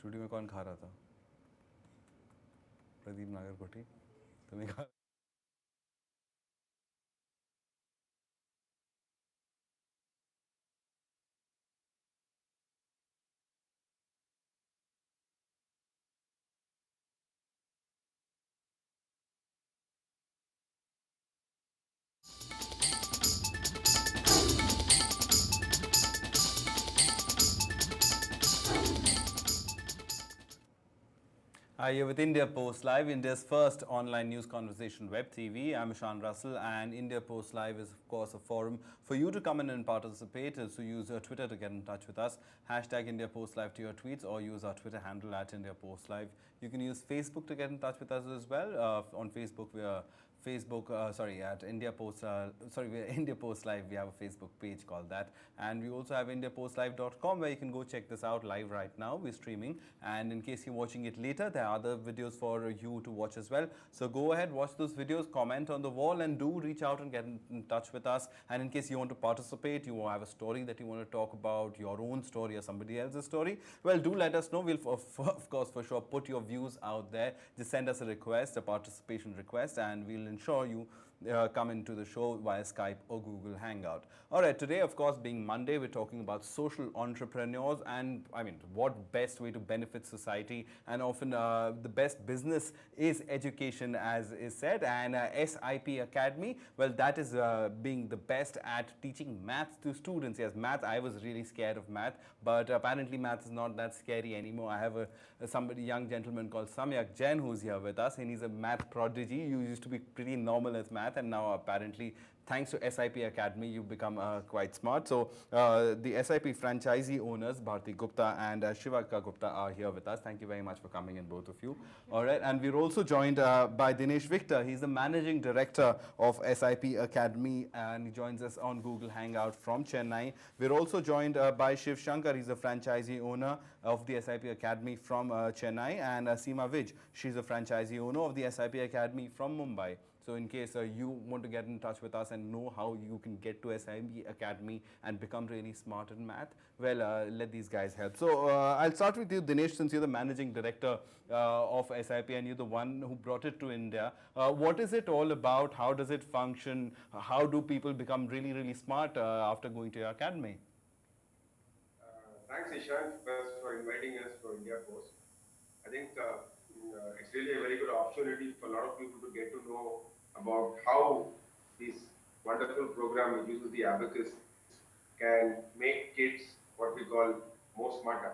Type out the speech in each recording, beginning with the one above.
छुट्टी में कौन खा रहा था? प्रदीप नागरकोटी. तुम्हें खा. Hi, you're with India Post Live, India's first online news conversation web TV. I'm Ishan Russell, and India Post Live is, of course, a forum for you to come in and participate. So use your Twitter to get in touch with us. Hashtag India Post Live to your tweets, or use our Twitter handle at India Post Live. You can use Facebook to get in touch with us as well. On Facebook, we are at India Post, we're India Post Live. We have a Facebook page called that. And we also have IndiaPostLive.com where you can go check this out live right now. We're streaming. And in case you're watching it later, there are other videos for you to watch as well. So go ahead, watch those videos, comment on the wall, and do reach out and get in touch with us. And in case you want to participate, you have a story that you want to talk about, your own story or somebody else's story, well, do let us know. We'll, of course, for sure, put your views out there. Just send us a request, a participation request, and we'll ensure you come into the show via Skype or Google Hangout. All right, today, of course, being Monday, we're talking about social entrepreneurs and, I mean, what best way to benefit society. And often the best business is education, as is said. And SIP Academy, well, that is being the best at teaching maths to students. Yes, math, I was really scared of math, but apparently math is not that scary anymore. I have somebody, young gentleman called Samyak Jain, who's here with us, and he's a math prodigy. You used to be pretty normal as math, and now apparently, thanks to SIP Academy, you've become quite smart. So the SIP franchisee owners, Bharti Gupta and Shivaka Gupta, are here with us. Thank you very much for coming in, both of you. All right, and we're also joined by Dinesh Victor. He's the managing director of SIP Academy, and he joins us on Google Hangout from Chennai. We're also joined by Shiv Shankar. He's the franchisee owner of the SIP Academy from Chennai, and Seema Vij. She's a franchisee owner of the SIP Academy from Mumbai. So in case you want to get in touch with us and know how you can get to SIP Academy and become really smart in math, well, let these guys help. So I'll start with you, Dinesh, since you're the managing director of SIP and you're the one who brought it to India. What is it all about? How does it function? How do people become really, really smart after going to your academy? Thanks, Ishan, first for inviting us for India Post. I think it's really a very good opportunity for a lot of people to get to know about how this wonderful program, which uses the abacus, can make kids what we call more smarter.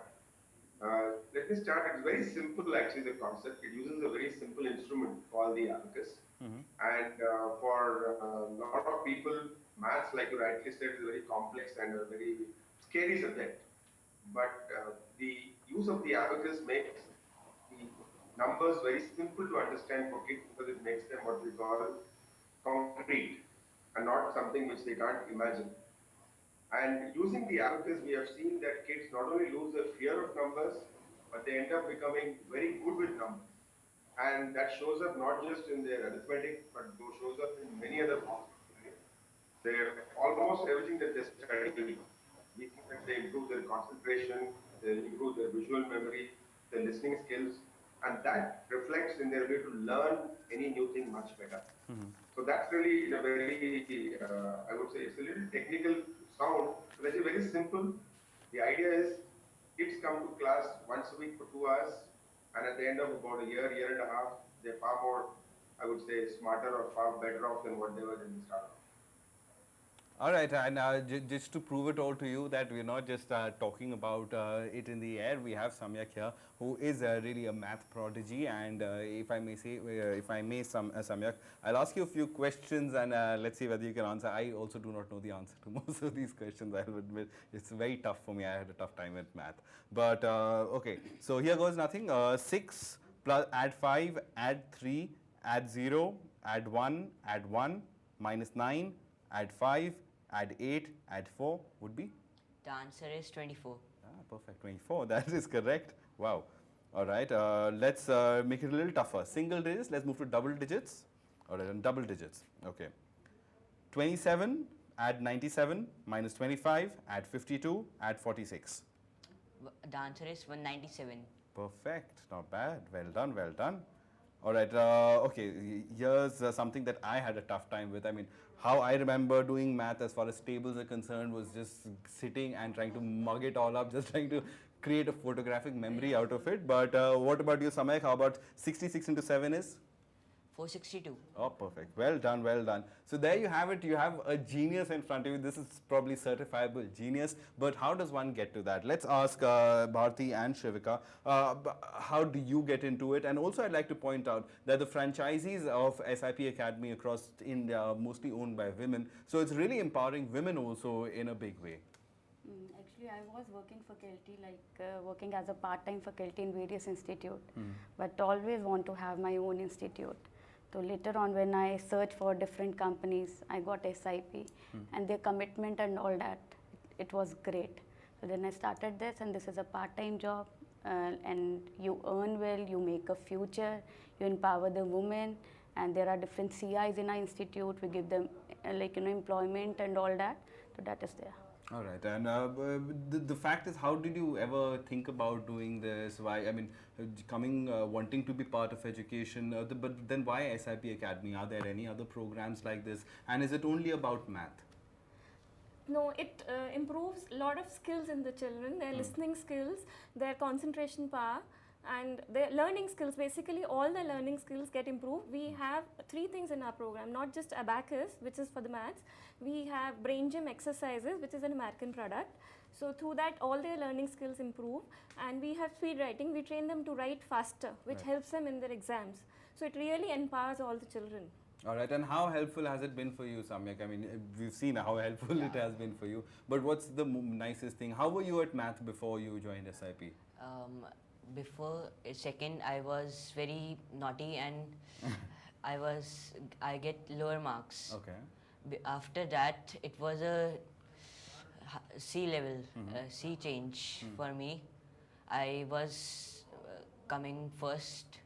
Let me start. It's very simple, actually, the concept. It uses a very simple instrument called the abacus. And for a lot of people, maths, like you rightly said, is a very complex and a very scary subject. But the use of the abacus makes the numbers very simple to understand for kids because it makes them what we call concrete and not something which they can't imagine. And using the abacus, we have seen that kids not only lose the fear of numbers, but they end up becoming very good with numbers. And that shows up not just in their arithmetic, but shows up in many other forms. They're almost everything that they study. We see that they improve their concentration, they improve their visual memory, their listening skills, and that reflects in their ability to learn any new thing much better. So that's really a very, I would say, it's a little technical sound, but actually very simple. The idea is kids come to class once a week for 2 hours, and at the end of about a year, year and a half, they're far more, I would say, smarter or far better off than what they were in the start. All right, and just to prove it all to you that we're not just talking about it in the air, we have Samyak here, who is really a math prodigy. And if I may say, Samyak, I'll ask you a few questions, and let's see whether you can answer. I also do not know the answer to most of these questions. I'll admit it's very tough for me. I had a tough time with math. But okay, so here goes nothing. 6 plus add 5, add 3, add 0, add 1, add 1, minus 9, add 5, add 8, add 4 would be? The answer is 24. Perfect, 24. That is correct. Wow. All right, let's make it a little tougher. Single digits, let's move to double digits. All right, and double digits. Okay. 27, add 97, minus 25, add 52, add 46. The answer is 197. Perfect. Not bad. Well done. Well done. All right. Okay. Here's something that I had a tough time with. I mean, how I remember doing math as far as tables are concerned was just sitting and trying to mug it all up, just trying to create a photographic memory out of it. But what about you, Samayek? How about 66 into 7 is? 462. Oh, perfect. Well done, well done. So there you have it. You have a genius in front of you. This is probably certifiable genius. But how does one get to that? Let's ask Bharti and Shivika. How do you get into it? And also, I'd like to point out that the franchisees of SIP Academy across India are mostly owned by women. So it's really empowering women also in a big way. Actually, I was working faculty, working as a part-time faculty in various institutes, but always want to have my own institute. So later on, when I searched for different companies, I got SIP, and their commitment and all that, it was great. So then I started this, and this is a part-time job, and you earn well, you make a future, you empower the women, and there are different CIs in our institute. We give them employment and all that. So that is there. All right, and the fact is, how did you ever think about doing this? Why? I mean, wanting to be part of education, but then why SIP Academy? Are there any other programs like this? And is it only about math? No, it improves a lot of skills in the children, their listening skills, their concentration power, and their learning skills. Basically, all the learning skills get improved. We have 3 things in our program, not just Abacus, which is for the maths. We have Brain Gym exercises, which is an American product. So through that, all their learning skills improve. And we have speed writing. We train them to write faster, which helps them in their exams. So it really empowers all the children. All right, and how helpful has it been for you, Samyak? I mean, we've seen how helpful it has been for you. But what's the nicest thing? How were you at math before you joined SIP? Before second, I was very naughty and I get lower marks. Okay. After that, it was a C level, C change for me. I was coming first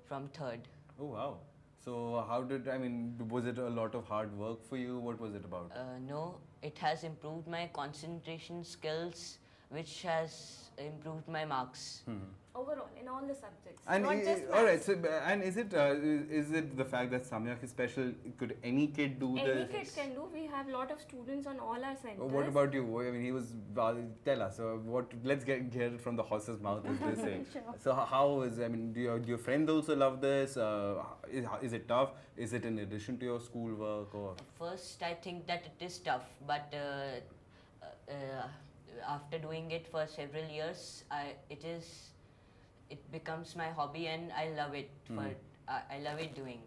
from third. Oh, wow. So how did, I mean, was it a lot of hard work for you? What was it about? No, it has improved my concentration skills, which has improved my marks. Overall, in all the subjects, And not just all right, maths. so and is it the fact that Samyak is special? Could any kid do Any this? kid can do. We have a lot of students on all our centers. What about you? I mean, he was. Tell us. What? Let's get it from the horse's mouth, as they say. Sure. So how is? I mean, do your friends also love this? Is it tough? Is it in addition to your schoolwork or? First, I think that it is tough, but after doing it for several years, it becomes my hobby and I love it. I love it doing.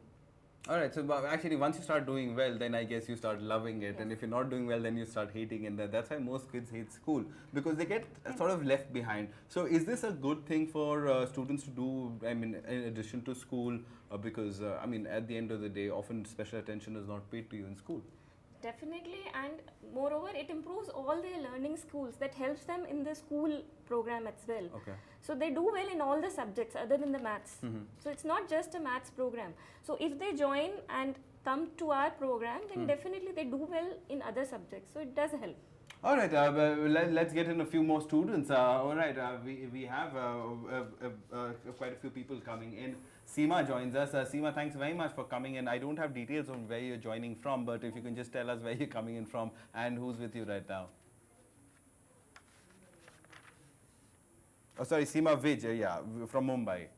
All right. So but actually, once you start doing well, then I guess you start loving it. And if you're not doing well, then you start hating it. That's why most kids hate school, because they get sort of left behind. So is this a good thing for students to do? I mean, in addition to school, because I mean, at the end of the day, often special attention is not paid to you in school. Definitely, and moreover, it improves all their learning skills. That helps them in the school program as well. Okay. So they do well in all the subjects other than the maths. So it's not just a maths program. So if they join and come to our program, then definitely they do well in other subjects. So it does help. All right, let's get in a few more students. All right, we have quite a few people coming in. Seema joins us. Seema, thanks very much for coming in. I don't have details on where you're joining from, but if you can just tell us where you're coming in from and who's with you right now. Oh, sorry, Seema Vij, yeah, from Mumbai.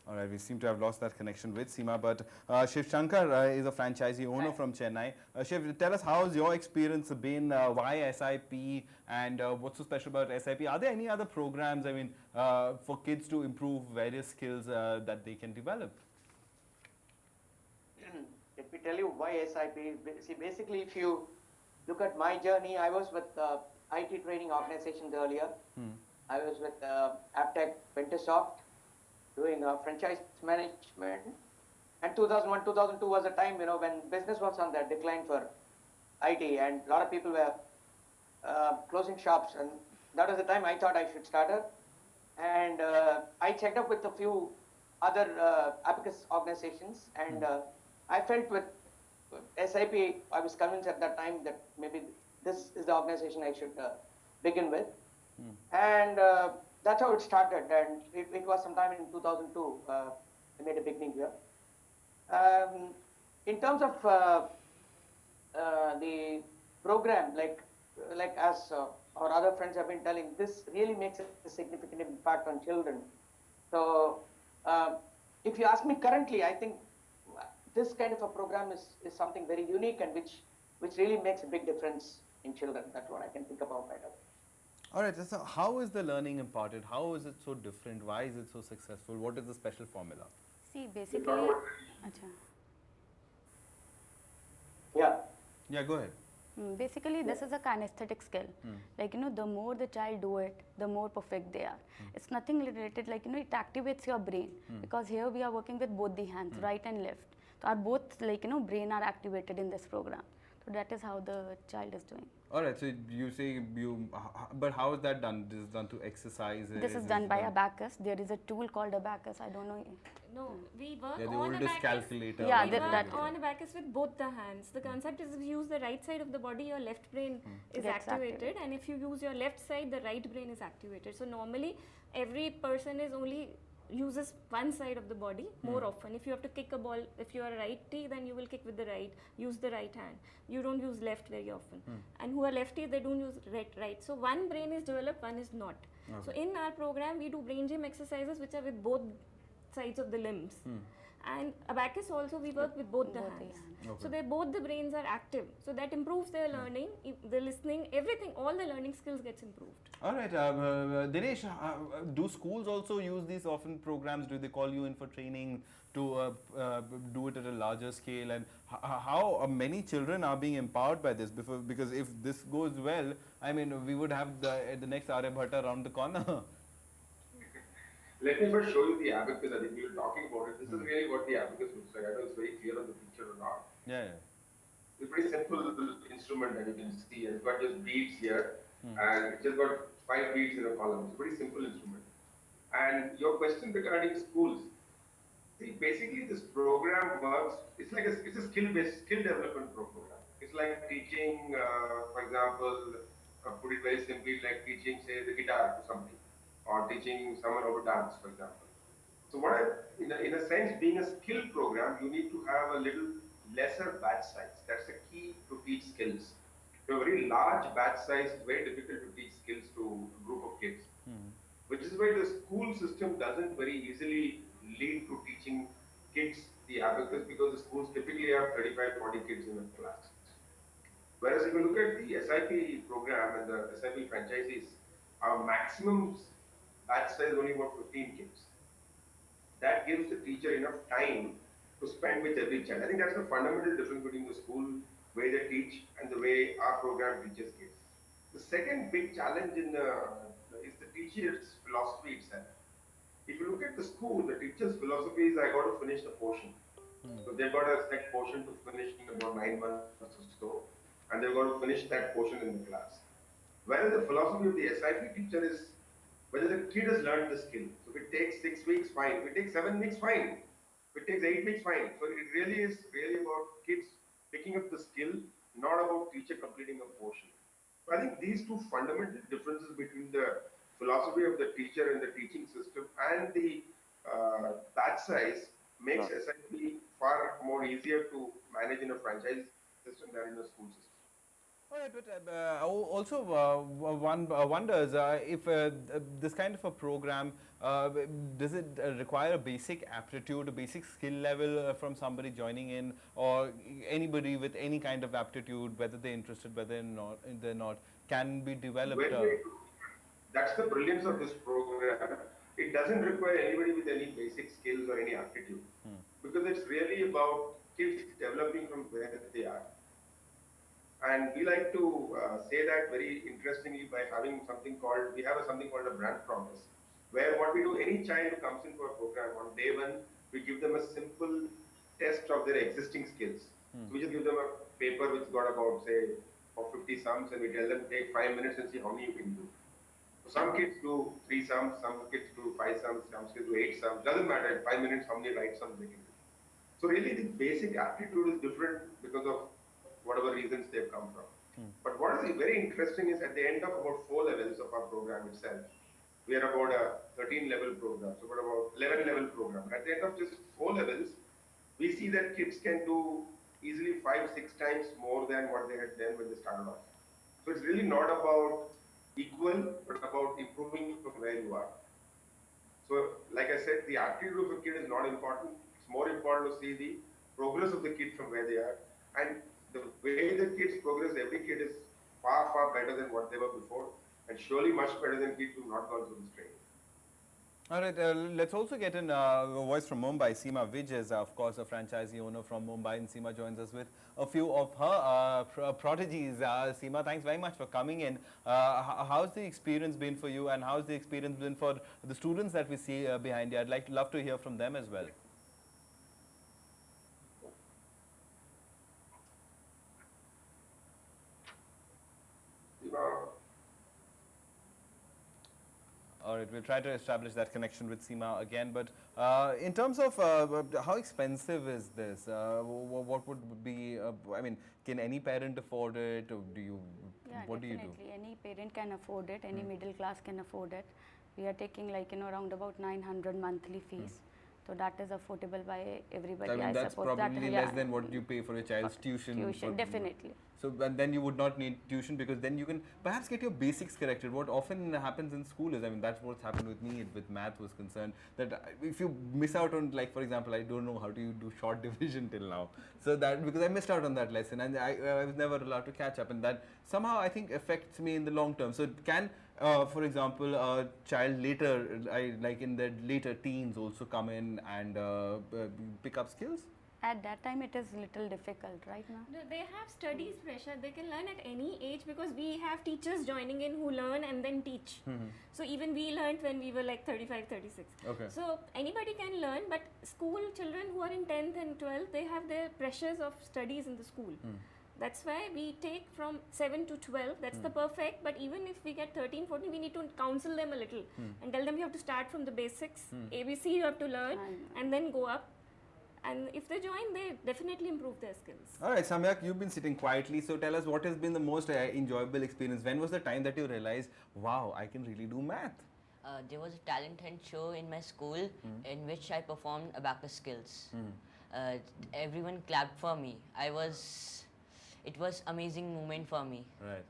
All right, we seem to have lost that connection with Seema, but Shiv Shankar is a franchisee owner from Chennai. Shiv, tell us, how's your experience been? Why SIP, and what's so special about SIP? Are there any other programs, I mean, for kids to improve various skills that they can develop? Let me tell you why SIP. See, basically, if you look at my journey, I was with IT training organizations earlier. I was with Aptech, Pentasoft, doing franchise management. And 2001, 2002 was a time, when business was on the decline for IT, and a lot of people were closing shops. And that was the time I thought I should start it. And I checked up with a few other Abacus organizations, and I felt with SIP, I was convinced at that time that maybe this is the organization I should begin with. And that's how it started. And it was sometime in 2002, I made a beginning here. In terms of the program, like as our other friends have been telling, this really makes a significant impact on children. So if you ask me currently, I think this kind of a program is something very unique and which really makes a big difference in children. That's what I can think about right now. All right, so how is the learning imparted? How is it so different? Why is it so successful? What is the special formula? See, basically, acha. Yeah. Yeah, go ahead. Basically, this is a kinesthetic skill. Like, the more the child do it, the more perfect they are. It's nothing related, like, it activates your brain. Because here we are working with both the hands, right and left. So our both, like, brain are activated in this program. So that is how the child is doing. All right, so you say but how is that done? This is done through exercises? This is done by Abacus. There is a tool called Abacus. I don't know. No, we work Yeah, the on oldest abacus. calculator. Yeah, We that- work on abacus with both the hands. The concept is if you use the right side of the body, your left brain is Gets activated, and if you use your left side, the right brain is activated. So normally, every person is only uses one side of the body more often. If you have to kick a ball, if you are a righty, then you will kick with the right, use the right hand. You don't use left very often. And who are lefty, they don't use right. So one brain is developed, one is not. So in our program, we do brain gym exercises which are with both sides of the limbs. And abacus also, we work with both the hands. So both the brains are active. So that improves their learning, the listening, everything, all the learning skills gets improved. All right, Dinesh, do schools also use these often programs? Do they call you in for training to do it at a larger scale? And how many children are being empowered by this? Because if this goes well, I mean, we would have the next Aryabhatta around the corner. Let me first show you the abacus. I think we were talking about it. This is really what the abacus looks like. I don't know if it's very clear on the picture or not. Yeah. It's a pretty simple instrument that you can see. It's got just beads here, and it's just got 5 beads in a column. It's a pretty simple instrument. And your question regarding schools, see, basically this program works. It's like it's a skill development program. It's like teaching, for example, put it very simply, like teaching, say, the guitar to somebody, or teaching someone how to dance, for example. So in a sense, being a skill program, you need to have a little lesser batch size. That's the key to teach skills. To a very large batch size, it's very difficult to teach skills to a group of kids. Which is why the school system doesn't very easily lead to teaching kids the abacus, because the schools typically have 35, 40 kids in a class. Whereas if you look at the SIP program and the SIP franchises, our maximum batch size is only about 15 kids. That gives the teacher enough time to spend with every child. I think that's the fundamental difference between the school way they teach and the way our program teaches kids. The second big challenge is the teacher's philosophy itself. If you look at the school, the teacher's philosophy is I got to finish the portion. So they've got a set portion to finish in about 9 months or so, and they've got to finish that portion in the class. Whereas the philosophy of the SIP teacher is whether the kid has learned the skill. So if it takes 6 weeks, fine. If it takes 7 weeks, fine. If it takes 8 weeks, fine. So it really is about kids picking up the skill, not about teacher completing a portion. So I think these two fundamental differences between the philosophy of the teacher and the teaching system and the batch size makes SIP far more easier to manage in a franchise system than in a school system. All right, but also one wonders if this kind of a program, does it require a basic aptitude, a basic skill level from somebody joining in, or anybody with any kind of aptitude, whether they're interested, whether they're not, can be developed? That's the brilliance of this program. It doesn't require anybody with any basic skills or any aptitude, because it's really about kids developing from where they are. And we like to say that very interestingly by having something called a brand promise, where what we do, any child who comes into our program on day 1, we give them a simple test of their existing skills. So we just give them a paper which got about, say, 50 sums, and we tell them take 5 minutes and see how many you can do. So some kids do 3 sums, some kids do 5 sums, some kids do 8 sums. Doesn't matter, in 5 minutes how many right sums they can do. So really the basic aptitude is different because of whatever reasons they've come from. But what is very interesting is at the end of about 4 levels of our program itself, we are about a 13 level program, so we're about 11 level program. At the end of just 4 levels, we see that kids can do easily 5-6 times more than what they had done when they started off. So it's really not about equal, but about improving from where you are. So, like I said, the attitude of a kid is not important. It's more important to see the progress of the kid from where they are. And the way the kids progress, every kid is far, far better than what they were before, and surely much better than kids who have not gone through this training. All right, let's also get in a voice from Mumbai. Seema Vij is, of course, a franchisee owner from Mumbai, and Seema joins us with a few of her prodigies. Seema, thanks very much for coming in. How's the experience been for you, and how's the experience been for the students that we see behind you? Love to hear from them as well. All right, we'll try to establish that connection with Seema again. But in terms of how expensive is this? What would be? I mean, can any parent afford it, or do you? Yeah, what do you do? definitely. Any parent can afford it. Any middle class can afford it. We are taking like around about 900 monthly fees. So that is affordable by everybody. I mean, that's suppose probably that, less than what you pay for a child's tuition. Tuition, definitely. So and then you would not need tuition, because then you can perhaps get your basics corrected. What often happens in school is, I mean, that's what's happened with me with math was concerned, that if you miss out on, like, for example, I don't know how to do short division till now. So that, because I missed out on that lesson, and I was never allowed to catch up, and that somehow I think affects me in the long term. So it can, for example, a child later, like in their later teens, also come in and pick up skills? At that time, it is little difficult, right now. They have studies pressure. They can learn at any age because we have teachers joining in who learn and then teach. So even we learned when we were like 35, 36. Okay. So anybody can learn, but school children who are in 10th and 12th, they have their pressures of studies in the school. That's why we take from 7 to 12, that's the perfect, but even if we get 13, 14, we need to counsel them a little and tell them you have to start from the basics, ABC you have to learn, and then go up. And if they join, they definitely improve their skills. All right, Samyak, you've been sitting quietly, so tell us what has been the most enjoyable experience. When was the time that you realized, wow, I can really do math? There was a talent hunt show in my school in which I performed abacus skills. Everyone clapped for me. It was amazing moment for me. Right.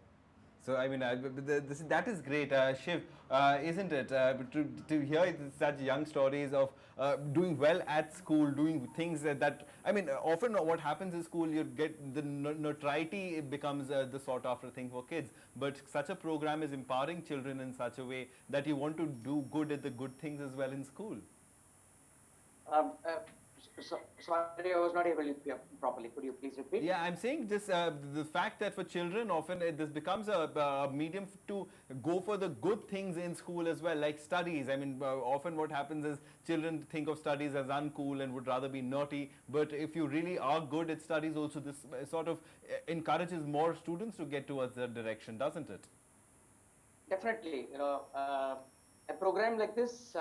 So, I mean, that is great, Shiv, isn't it? To hear such young stories of doing well at school, doing things that I mean, often what happens in school, you get the notoriety, it becomes the sought after thing for kids. But such a program is empowering children in such a way that you want to do good at the good things as well in school. Sorry, I was not able to hear properly. Could you please repeat? Yeah, I'm saying this, the fact that for children often this becomes a medium to go for the good things in school as well, like studies. I mean, often what happens is children think of studies as uncool and would rather be naughty. But if you really are good at studies also, this sort of encourages more students to get towards that direction, doesn't it? Definitely. A program like this,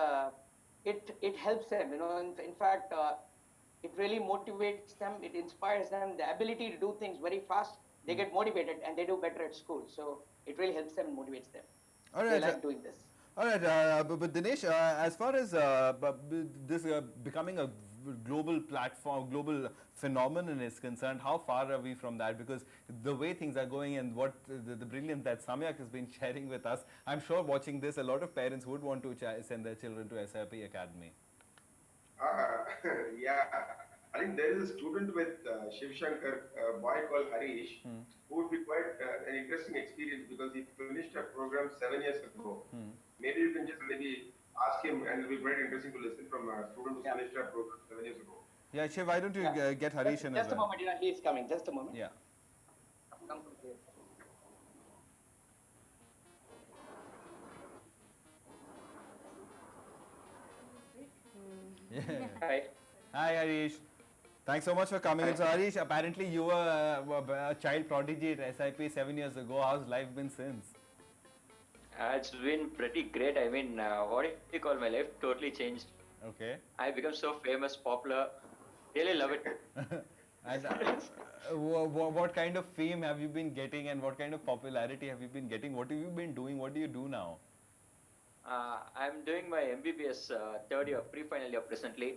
it helps them. In fact, it really motivates them. It inspires them. The ability to do things very fast. They get motivated and they do better at school. So it really helps them and motivates them. All They right. like doing this. All right, but Dinesh, as far as this becoming a global platform, global phenomenon is concerned, how far are we from that? Because the way things are going and what the brilliance that Samyak has been sharing with us, I'm sure watching this, a lot of parents would want to send their children to SIP Academy. Yeah, I think there is a student with Shiv Shankar, a boy called Harish, who would be quite an interesting experience because he finished a program 7 years ago. Maybe you can just ask him, and it'll be very interesting to listen from a student who finished a program 7 years ago. Yeah, Shiv, why don't you get Harish in as Just a well? moment, he's coming. Just a moment. Yeah. Come from here. Yeah. Right. Hi, Harish. Thanks so much for coming in. So, Harish, apparently you were a child prodigy at SIP 7 years ago. How's life been since? It's been pretty great. I mean, what do you call, my life totally changed. Okay. I become so famous, popular. Really love it. And what kind of fame have you been getting, and what kind of popularity have you been getting? What have you been doing? What do you do now? I'm doing my MBBS third year, pre-final year presently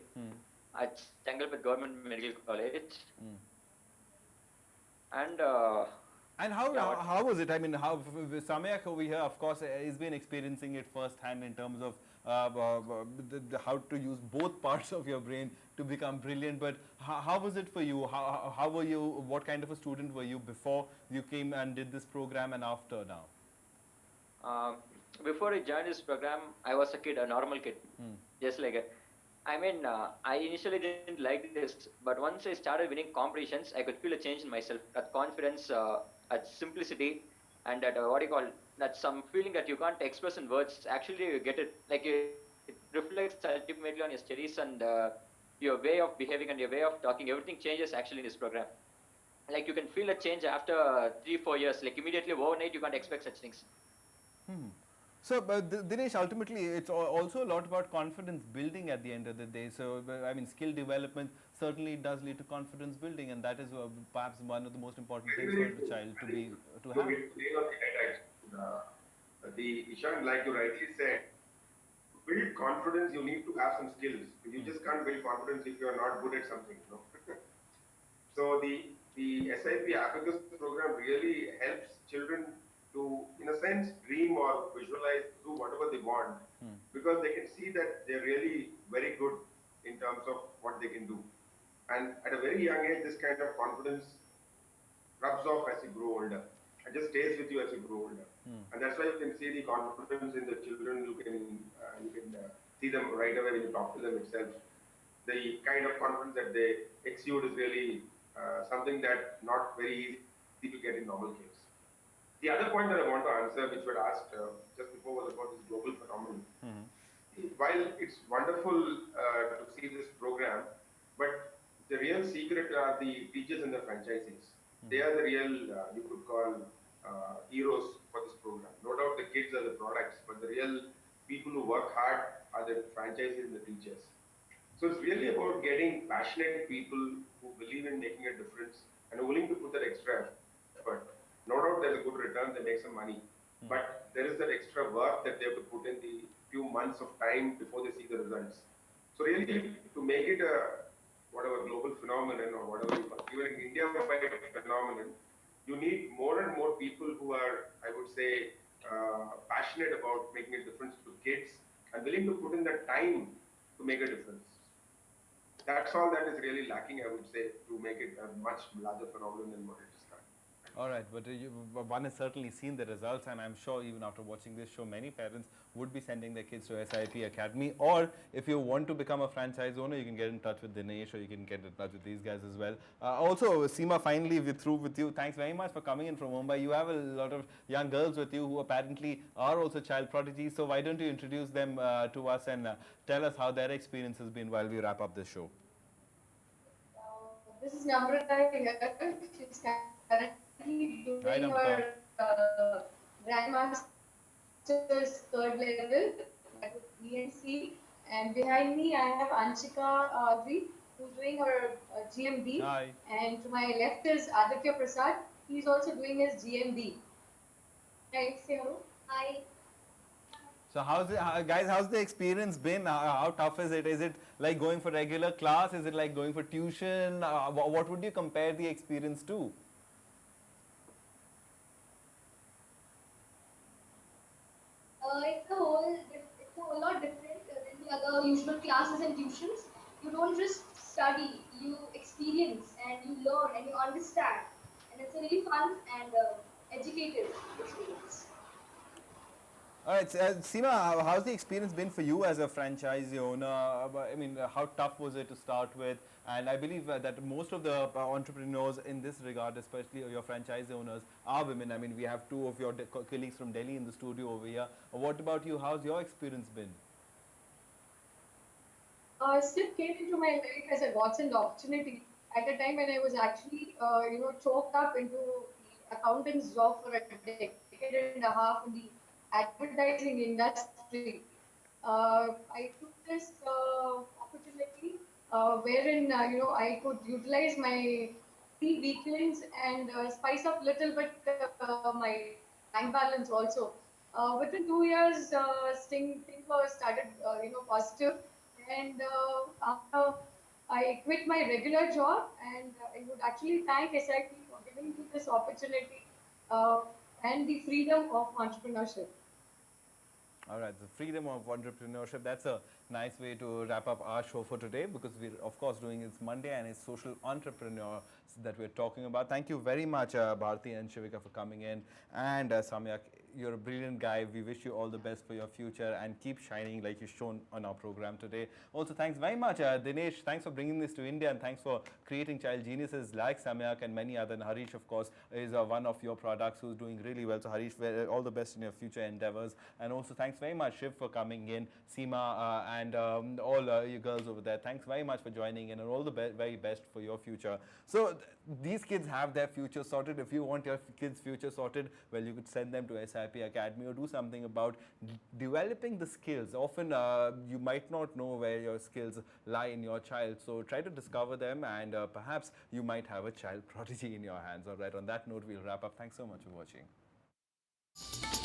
at Changalpet Government Medical College. And And yeah, how was it? I mean, Samyak over here, of course, has been experiencing it firsthand in terms of how to use both parts of your brain to become brilliant. But how was it for you? How were you? What kind of a student were you before you came and did this program, and after now? um, before I joined this program, I was a kid, a normal kid, just like it. I mean, I initially didn't like this, but once I started winning competitions, I could feel a change in myself. That confidence, that simplicity, and that what do you call, that some feeling that you can't express in words. Actually, you get it. Like it reflects ultimately on your studies and your way of behaving and your way of talking. Everything changes actually in this program. Like you can feel a change after 3 4 years. Like immediately overnight, you can't expect such things. So, Dinesh, ultimately, it's also a lot about confidence building at the end of the day. So, I mean, skill development certainly does lead to confidence building, and that is perhaps one of the most important things for the child to be to So have. we're playing on the head actually. The Ishan, like you rightly said, to build confidence, you need to have some skills. You just can't build confidence if you are not good at something. You know? So the SIP Abacus program really helps children to, in a sense, dream or visualize, do whatever they want, because they can see that they're really very good in terms of what they can do. And at a very young age, this kind of confidence rubs off as you grow older and just stays with you as you grow older. And that's why you can see the confidence in the children. You can see them right away when you talk to them itself. The kind of confidence that they exude is really something that not very easy to get in normal kids. The other point that I want to answer, which you had asked just before, was about this global phenomenon. While it's wonderful to see this program, but the real secret are the teachers and the franchisees. They are the real, you could call, heroes for this program. No doubt the kids are the products, but the real people who work hard are the franchisees and the teachers. So it's really about getting passionate people who believe in making a difference and are willing to put that extra effort. No doubt there's a good return, they make some money. But there is that extra work that they have to put in the few months of time before they see the results. So really, to make it a whatever global phenomenon or whatever you call, even in India phenomenon, you need more and more people who are, I would say, passionate about making a difference to kids and willing to put in the time to make a difference. That's all that is really lacking, I would say, to make it a much larger phenomenon than what it is currently. All right, but one has certainly seen the results, and I'm sure even after watching this show, many parents would be sending their kids to SIP Academy. Or if you want to become a franchise owner, you can get in touch with Dinesh, or you can get in touch with these guys as well. Also, Seema, finally, we're through with you. Thanks very much for coming in from Mumbai. You have a lot of young girls with you who apparently are also child prodigies. So why don't you introduce them to us and tell us how their experience has been while we wrap up this show? This is Namrata here. She's currently Hi, doing Namrata. her Grandmaster's third level at BNC. And behind me, I have Anshika Audrey, who's doing her GMD. Hi. And to my left is Aditya Prasad. He's also doing his GMD. Hi, say hello. Hi. So guys, how's the experience been? How tough is it? Is it like going for regular class? Is it like going for tuition? What would you compare the experience to? It's a whole lot different than the other usual classes and tuitions. You don't just study, you experience and you learn and you understand. And it's a really fun and educative experience. All right, Seema, how's the experience been for you as a franchise owner? I mean, how tough was it to start with? And I believe that most of the entrepreneurs in this regard, especially your franchise owners, are women. I mean, we have two of your colleagues from Delhi in the studio over here. What about you? How's your experience been? Slip came into my life as a godsend opportunity at a time when I was actually, choked up into the accountant's job for a decade and a half in the advertising industry. I took this opportunity wherein I could utilize my free weekends and spice up little bit my bank balance also. Within 2 years, things were started positive, and after I quit my regular job, and I would actually thank SIP for giving me this opportunity uh, and the freedom of entrepreneurship. All right, the freedom of entrepreneurship. That's a nice way to wrap up our show for today, because we're, of course, doing it's Monday and it's social entrepreneurs that we're talking about. Thank you very much, Bharti and Shivika, for coming in. And Samyak, you're a brilliant guy. We wish you all the best for your future and keep shining like you've shown on our program today. Also, thanks very much, Dinesh. Thanks for bringing this to India, and thanks for creating child geniuses like Samyak and many other. And Harish, of course, is one of your products who's doing really well. So, Harish, all the best in your future endeavors. And also, thanks very much, Shiv, for coming in, Seema, and all you girls over there. Thanks very much for joining in, and all the very best for your future. So, these kids have their future sorted. If you want your kids' future sorted, well, you could send them to SIP Academy or do something about developing the skills. Often, you might not know where your skills lie in your child. So, try to discover them, and perhaps you might have a child prodigy in your hands. All right, on that note, we'll wrap up. Thanks so much for watching.